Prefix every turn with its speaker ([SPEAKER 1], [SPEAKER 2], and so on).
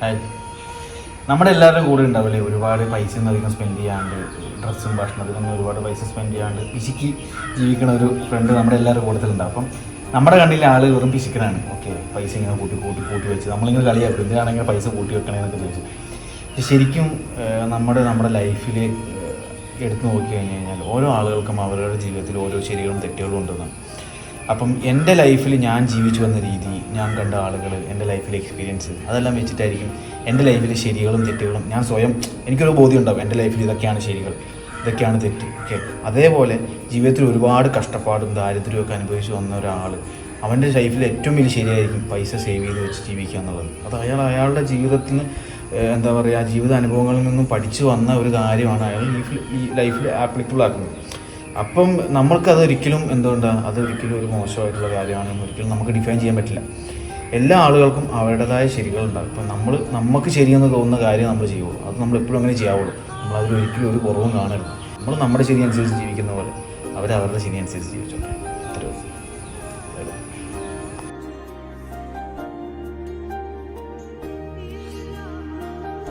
[SPEAKER 1] Hi. നമ്മുടെ എല്ലാവരുടെയും കൂടെ ഉണ്ടാവില്ലേ ഒരുപാട് പൈസ ഒന്നും അധികം സ്പെൻഡ് ചെയ്യാണ്ട് ഡ്രസ്സും ഭക്ഷണത്തിനൊന്നും ഒരുപാട് പൈസ സ്പെൻഡ് ചെയ്യാണ്ട് പിശുക്കി ജീവിക്കുന്ന ഒരു ഫ്രണ്ട് നമ്മുടെ എല്ലാവരുടെ കൂട്ടത്തിലുണ്ടാവും. അപ്പം നമ്മുടെ കണ്ണിലെ ആൾ വെറും പിശുക്കനാണ്. ഓക്കെ, പൈസ ഇങ്ങനെ കൂട്ടി വെച്ച് നമ്മളിങ്ങനെ കളിയാക്കും, എന്തിനാണെങ്കിൽ പൈസ കൂട്ടി വെക്കണേന്നൊക്കെ ചോദിച്ചു. പക്ഷെ ശരിക്കും നമ്മുടെ ലൈഫിൽ എടുത്തു നോക്കി കഴിഞ്ഞ് കഴിഞ്ഞാൽ ഓരോ ആളുകൾക്കും അവരുടെ ജീവിതത്തിൽ ഓരോ ശരികളും തെറ്റുകളും ഉണ്ടെന്നാണ്. അപ്പം എൻ്റെ ലൈഫിൽ ഞാൻ ജീവിച്ചു വന്ന രീതി, ഞാൻ കണ്ട ആളുകൾ, എൻ്റെ ലൈഫിലെ എക്സ്പീരിയൻസ്, അതെല്ലാം വെച്ചിട്ടായിരിക്കും എൻ്റെ ലൈഫിലെ ശരികളും തെറ്റുകളും ഞാൻ സ്വയം എനിക്കൊരു ബോധ്യം ഉണ്ടാവും. എൻ്റെ ലൈഫിൽ ഇതൊക്കെയാണ് ശരികൾ, ഇതൊക്കെയാണ് തെറ്റ്. ഓക്കെ, അതേപോലെ ജീവിതത്തിൽ ഒരുപാട് കഷ്ടപ്പാടും ദാരിദ്ര്യമൊക്കെ അനുഭവിച്ച് വന്ന ഒരാൾ അവൻ്റെ ലൈഫിൽ ഏറ്റവും വലിയ ശരിയായിരിക്കും പൈസ സേവ് ചെയ്ത് വെച്ച് ജീവിക്കുക എന്നുള്ളത്. അത് അയാളുടെ ജീവിതത്തിന് എന്താ പറയുക, ജീവിത അനുഭവങ്ങളിൽ നിന്നും പഠിച്ചു വന്ന ഒരു കാര്യമാണ് അയാൾ ഈ ലൈഫിൽ ആപ്ലിക്കബിൾ ആക്കുന്നത്. അപ്പം നമ്മൾക്കതൊരിക്കലും അതൊരിക്കലും ഒരു മോശമായിട്ടുള്ള കാര്യമാണെന്ന് ഒരിക്കലും നമുക്ക് ഡിഫൈൻ ചെയ്യാൻ പറ്റില്ല. എല്ലാ ആളുകൾക്കും അവരുടേതായ ശരികളുണ്ടാകും. ഇപ്പം നമുക്ക് ശരിയെന്ന് തോന്നുന്ന കാര്യം നമ്മൾ ചെയ്യുള്ളൂ. അത് നമ്മൾ എപ്പോഴും അങ്ങനെ ചെയ്യാവുള്ളൂ. നമ്മളതിലൊരിക്കലും ഒരു കുറവും കാണരുത്. നമ്മൾ നമ്മുടെ ശരി അനുസരിച്ച് ജീവിക്കുന്ന പോലെ അവരവരുടെ ശരി അനുസരിച്ച് ജീവിച്ചോട്ടെ. അത്രേ ഉള്ളൂ.